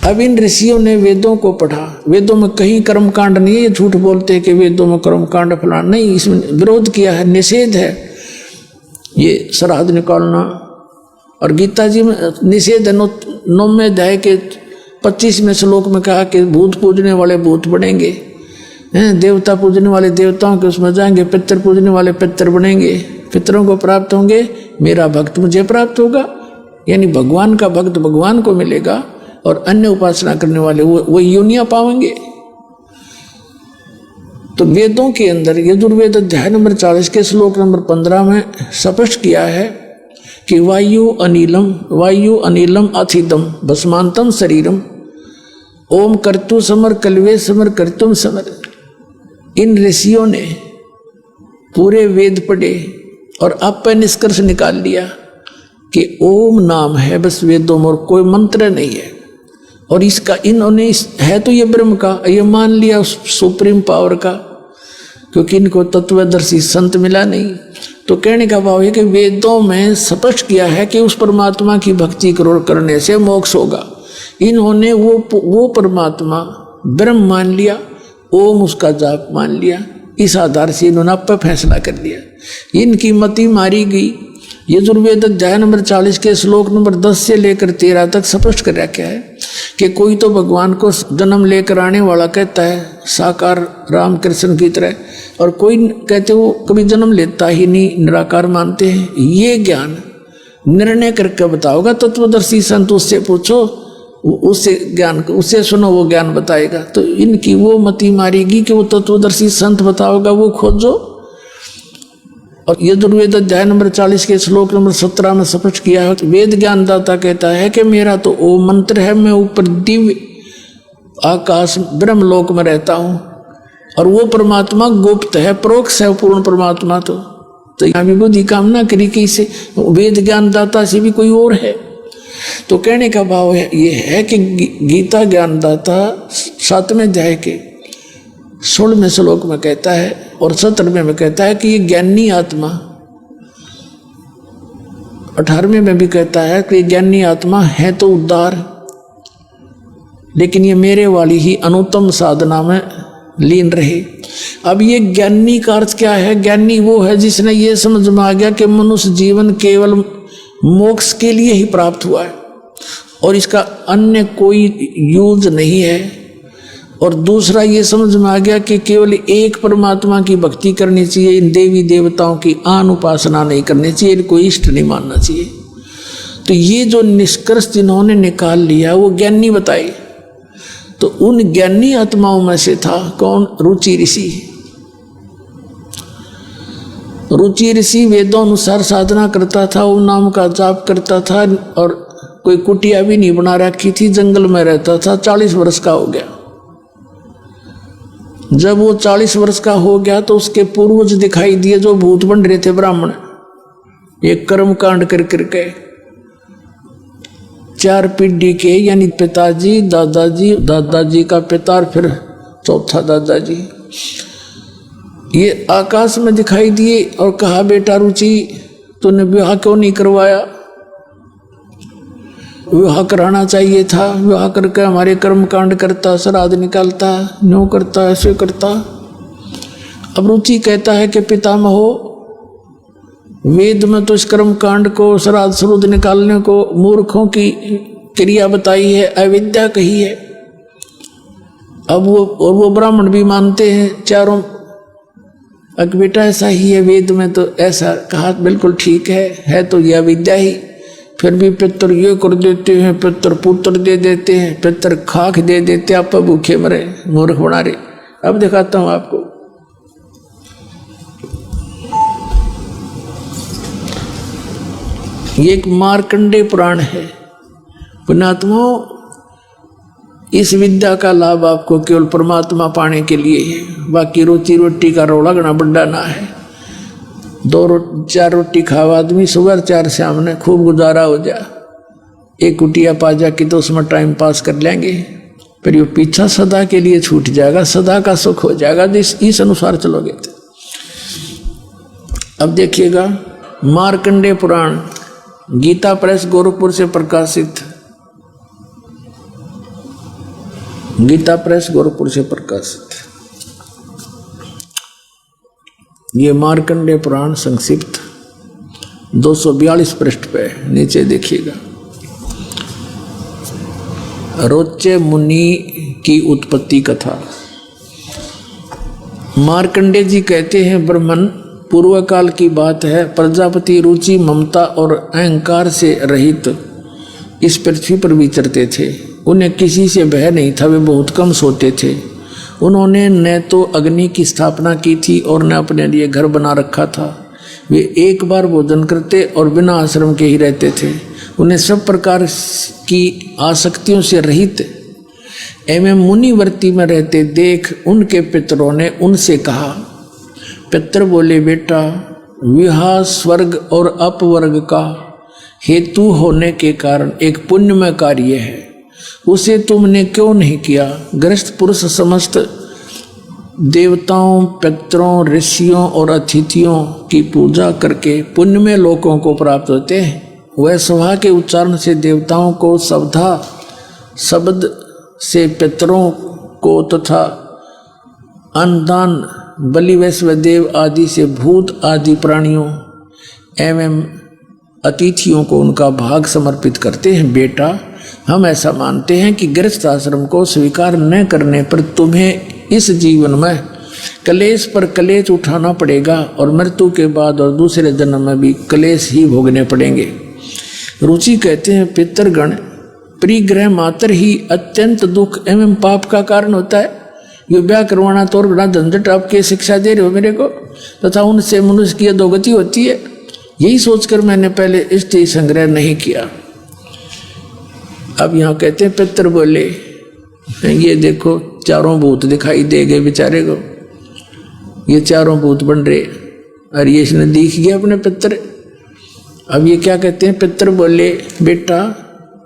अब इन ऋषियों ने वेदों को पढ़ा, वेदों में कहीं कर्मकांड नहीं है, ये झूठ बोलते हैं कि वेदों में कर्मकांड फलाना नहीं, इसमें विरोध किया है, निषेध है ये श्राद्ध निकालना। और गीता जी में निषेध है, 9वें अध्याय के 25वें श्लोक में कहा कि भूत पूजने वाले भूत बनेंगे, देवता पूजने वाले देवताओं के उसमें जाएंगे, पितर पूजने वाले पितर बनेंगे, पितरों को प्राप्त होंगे, मेरा भक्त मुझे प्राप्त होगा, यानी भगवान का भक्त भगवान को मिलेगा, और अन्य उपासना करने वाले वो योनियां पाएंगे। तो वेदों के अंदर यजुर्वेद अध्याय नंबर 40 के श्लोक नंबर 15 में स्पष्ट किया है कि वायु अनिलम अथिदम भस्मांतम शरीरम ओम कर्तु समर कल्वे समर कर्तुम समर। इन ऋषियों ने पूरे वेद पढ़े और अब पर निष्कर्ष निकाल लिया कि ओम नाम है बस वेदों में, और कोई मंत्र नहीं है। और इसका इन्होंने है तो ये ब्रह्म का, ये मान लिया उस सुप्रीम पावर का, क्योंकि इनको तत्वदर्शी संत मिला नहीं। तो कहने का भाव है कि वेदों में स्पष्ट किया है कि उस परमात्मा की भक्ति करने से मोक्ष होगा। इन्होंने वो परमात्मा ब्रह्म मान लिया, ओम उसका जाप मान लिया, इस आधार से इन्होंने अब पर फैसला कर लिया। इनकी मति मारी गई। यजुर्वेद अध्याय नंबर 40 के श्लोक नंबर 10 से लेकर 13 तक स्पष्ट कर रखा है कि कोई तो भगवान को जन्म लेकर आने वाला कहता है, साकार राम कृष्ण की तरह, और कोई कहते वो कभी जन्म लेता ही नहीं, निराकार मानते हैं। ये ज्ञान निर्णय करके बताओगा तत्वदर्शी संत, उससे पूछो, उससे ज्ञान उससे सुनो, वो ज्ञान बताएगा। तो इनकी वो मति मारेगी कि वो तत्वदर्शी संत बताओगा, वो खोजो। और यजुर्वेद अध्याय नंबर 40 के श्लोक नंबर 17 में स्पष्ट किया है, वेद ज्ञानदाता कहता है कि मेरा तो ओम मंत्र है, मैं ऊपर दिव्य आकाश ब्रह्मलोक में रहता हूँ, और वो परमात्मा गुप्त है, परोक्ष है पूर्ण परमात्मा। तो यहाँ भी बुद्धि कामना करी कि इसे वेद ज्ञानदाता से भी कोई और है। तो कहने का भाव है ये है कि गीता ज्ञानदाता 7वें अध्याय के 16वें श्लोक में कहता है और 17वें में कहता है कि ये ज्ञानी आत्मा, 18वें में भी कहता है कि ज्ञानी आत्मा है तो उद्धार, लेकिन ये मेरे वाली ही अनुत्तम साधना में लीन रहे। अब ये ज्ञानी का अर्थ क्या है? ज्ञानी वो है जिसने ये समझ में आ गया कि मनुष्य जीवन केवल मोक्ष के लिए ही प्राप्त हुआ है और इसका अन्य कोई यूज नहीं है। और दूसरा ये समझ में आ गया कि केवल एक परमात्मा की भक्ति करनी चाहिए, इन देवी देवताओं की आन उपासना नहीं करनी चाहिए, इनको इष्ट नहीं मानना चाहिए। तो ये जो निष्कर्ष जिन्होंने निकाल लिया वो ज्ञानी बताए। तो उन ज्ञानी आत्माओं में से था कौन? रुचि ऋषि। रुचि ऋषि वेदों अनुसार साधना करता था, ओम नाम का जाप करता था और कोई कुटिया भी नहीं बना रखी थी, जंगल में रहता था। 40 वर्ष का हो गया। जब वो 40 वर्ष का हो गया तो उसके पूर्वज दिखाई दिए जो भूत बन रहे थे ब्राह्मण, एक कर्म कांड कर करके 4 पीढ़ी के, यानी पिताजी, दादाजी, दादाजी का पिता और फिर चौथा दादाजी, ये आकाश में दिखाई दिए और कहा, बेटा रुचि तूने विवाह क्यों नहीं करवाया? विवाह कराना चाहिए था, विवाह करके हमारे कर्म कांड करता, श्राद्ध निकालता, न्यों करता, ऐसे करता। अब रुचि कहता है कि पितामहो, वेद में तो इस कर्म कांड को, श्राद्ध श्रुद्ध निकालने को मूर्खों की क्रिया बताई है, अविद्या कही है। अब वो ब्राह्मण भी मानते हैं चारों, अग बेटा ऐसा ही है, वेद में तो ऐसा कहा, बिल्कुल ठीक है तो यह अविद्या ही। फिर भी पितर ये कर देते हैं, पितर पुत्र दे देते हैं, पितर खाक दे देते, आप भूखे मरे, मूर्ख बना रहे। अब दिखाता हूं आपको। ये एक मार्कंडेय पुराण है। पुण्यात्मा, इस विद्या का लाभ आपको केवल परमात्मा पाने के लिए है, बाकी रोटी रोटी का रोला गना बड्डा ना है। 2-4 रोटी खाओ आदमी, सुबह 4 शाम ने खूब गुजारा हो जा। एक कुटिया पा जा कि तो उसमें टाइम पास कर लेंगे, फिर ये पीछा सदा के लिए छूट जाएगा, सदा का सुख हो जाएगा इस अनुसार चलोगे तो। अब देखिएगा, मार्कंडेय पुराण, गीता प्रेस गोरखपुर से प्रकाशित, गीता प्रेस गोरखपुर से प्रकाशित। ये मार्कंडेय पुराण संक्षिप्त 242 पृष्ठ पे नीचे देखिएगा। रोचे मुनि की उत्पत्ति कथा। मार्कंडेय जी कहते हैं, ब्रह्मन पूर्व काल की बात है। प्रजापति रुचि, ममता और अहंकार से रहित इस पृथ्वी पर विचरते थे। उन्हें किसी से भय नहीं था, वे बहुत कम सोते थे। उन्होंने न तो अग्नि की स्थापना की थी और न अपने लिए घर बना रखा था। वे एक बार भोजन करते और बिना आश्रम के ही रहते थे। उन्हें सब प्रकार की आसक्तियों से रहित एवं मुनिवर्ती में रहते देख उनके पितरों ने उनसे कहा। पितर बोले, बेटा, विवाह स्वर्ग और अपवर्ग का हेतु होने के कारण एक पुण्यमय कार्य है, उसे तुमने क्यों नहीं किया? गृहस्थ पुरुष समस्त देवताओं, पितरों, ऋषियों और अतिथियों की पूजा करके पुण्यमय लोकों को प्राप्त होते हैं। वह सभा के उच्चारण से देवताओं को, शब्दा शब्द से पितरों को तथा अन्नदान बलि वैश्वदेव आदि से भूत आदि प्राणियों एवं अतिथियों को उनका भाग समर्पित करते हैं। बेटा, हम ऐसा मानते हैं कि गृहस्थ आश्रम को स्वीकार न करने पर तुम्हें इस जीवन में कलेश पर कलेश उठाना पड़ेगा और मृत्यु के बाद और दूसरे जन्म में भी कलेश ही भोगने पड़ेंगे। रुचि कहते हैं, पितरगण, परिग्रह मात्र ही अत्यंत दुख एवं पाप का कारण होता है। ये ब्याह करवाना तो और बड़ा झंझट, आपके शिक्षा दे रहे हो मेरे को, तथा उनसे मनुष्य की अधोगति होती है। यही सोचकर मैंने पहले स्त्री संग्रह नहीं किया। अब यहाँ कहते हैं, पितर बोले, ये देखो चारों भूत दिखाई दे गए बेचारे को, ये चारों भूत बन रहे और ये इसने दिख गया अपने पितर। अब ये क्या कहते हैं? पितर बोले, बेटा,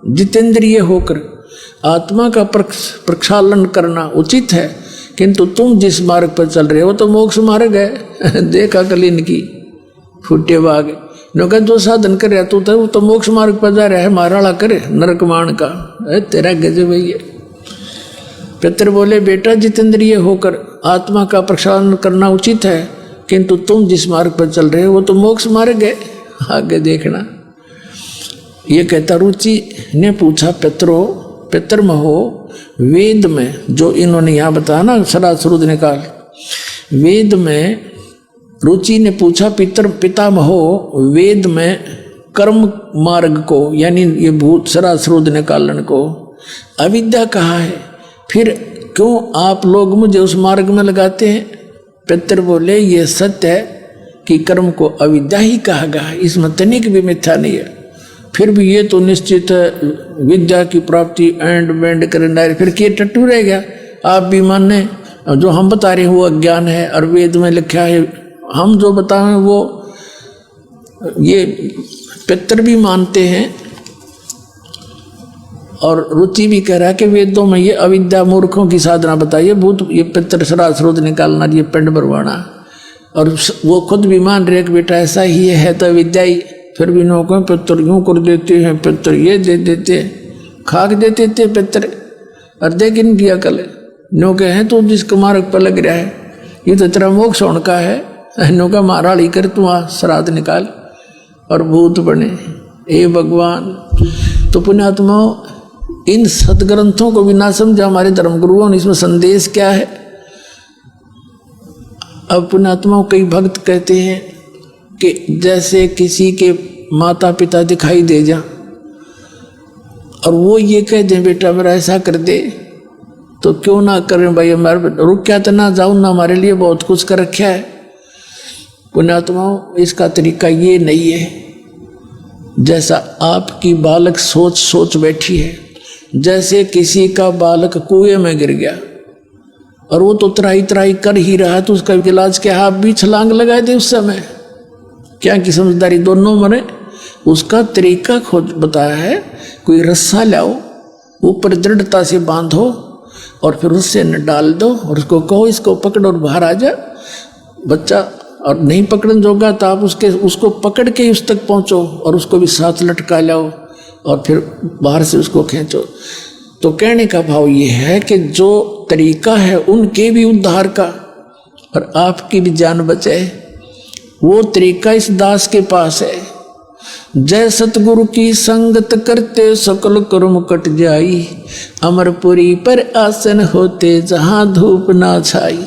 जितेंद्रिय होकर आत्मा का प्रक्षालन करना उचित है, किंतु तुम जिस मार्ग पर चल रहे हो तो मोक्ष मार्ग है। देखा कल इनकी फुटे बाग नौका जो साधन कर रहा तू तो मोक्ष मार्ग पर जा रहा है, माराला करे नरकमान का तेरा गजब भैया। पितर बोले, बेटा, जितेंद्रिय होकर आत्मा का प्रक्षालन करना उचित है, किंतु तुम जिस मार्ग पर चल रहे हो वो तो मोक्ष मार्ग है, आगे देखना। ये कहता, रुचि ने पूछा, पितर महो, वेद में जो इन्होंने यहाँ बताया ना सरासरुद निकाल, वेद में रुचि ने पूछा, पिता महो, वेद में कर्म मार्ग को यानी ये भूत सरासरुद निकालन को अविद्या कहा है, फिर क्यों आप लोग मुझे उस मार्ग में लगाते हैं? पितर बोले, ये सत्य है कि कर्म को अविद्या ही कहा गया है, इसमें तनिक भी मिथ्या नहीं है। फिर भी ये तो निश्चित है विद्या की प्राप्ति एंड बैंड करना, फिर के टट्टू रह गया। आप भी माने जो हम बता रहे हैं वो अज्ञान है और वेद में लिखा है, हम जो बताएं वो ये पितर भी मानते हैं और रुचि भी कह रहा है कि वेदों में ये अविद्या मूर्खों की साधना बताइए, भूत ये पितर सरासरुद निकालना, ये पिंड भरवाना, और वो खुद भी मान रहे कि बेटा ऐसा ही है तो विद्या ही। फिर भी नौकों पितर यूँ कर देते हैं, पितर ये दे देते, खाक देते थे पितर, और देख किया कल नौके हैं तो जिसके मार्ग पर लग रहा है, ये तो तेरा मोक्ष होने का है, नौका मारा ली कर तू श्राद्ध निकाल और भूत बने। हे भगवान, तो पुण्यात्माओं, इन सदग्रंथों को भी ना समझा हमारे धर्म गुरुओं ने, इसमें संदेश क्या है? अब पुण्यात्माओं, कई भक्त कहते हैं कि जैसे किसी के माता पिता दिखाई दे जा और वो ये कह दे बेटा मेरा ऐसा कर दे, तो क्यों ना करें भाई, हमारे रुक क्या तो ना जाऊं ना, हमारे लिए बहुत कुछ कर रखा है। पुण्यात्माओं, इसका तरीका ये नहीं है जैसा आपकी बालक सोच बैठी है। जैसे किसी का बालक कुएं में गिर गया और वो तो त्राही त्राही कर ही रहा है, तो उसका इलाज क्या? आप भी छलांग लगा दे उस समय, क्या की समझदारी दोनों मरे। उसका तरीका खोज बताया है, कोई रस्सा लाओ, ऊपर दृढ़ता से बांधो और फिर उससे न डाल दो और उसको कहो इसको पकड़ और बाहर आ जा। बच्चा और नहीं पकड़न जोगा तो आप उसको पकड़ के उस तक पहुंचो और उसको भी साथ लटका लाओ और फिर बाहर से उसको खींचो। तो कहने का भाव ये है कि जो तरीका है उनके भी उद्धार का और आपकी भी जान बचे, वो तरीका इस दास के पास है। जय सतगुरु की संगत करते सकल कर्म कट जाई, अमरपुरी पर आसन होते जहां धूप ना छाई।